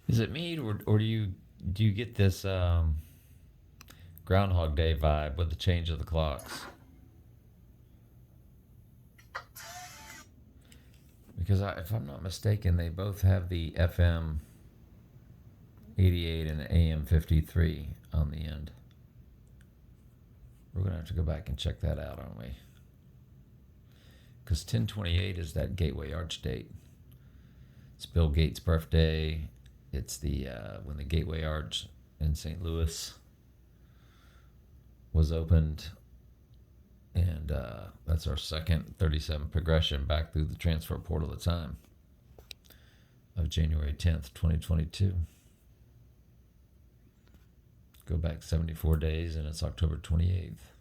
Is it me, or do you get this Groundhog Day vibe with the change of the clocks? Because if I'm not mistaken, they both have the FM 88 and the AM 53 on the end. We're gonna have to go back and check that out, aren't we? Because 10/28 is that Gateway Arch date. It's Bill Gates' birthday. It's the when the Gateway Arch in St. Louis was opened, and that's our second 37 progression back through the transfer portal at time of January 10th, 2022. Go back 74 days, and it's October 28th.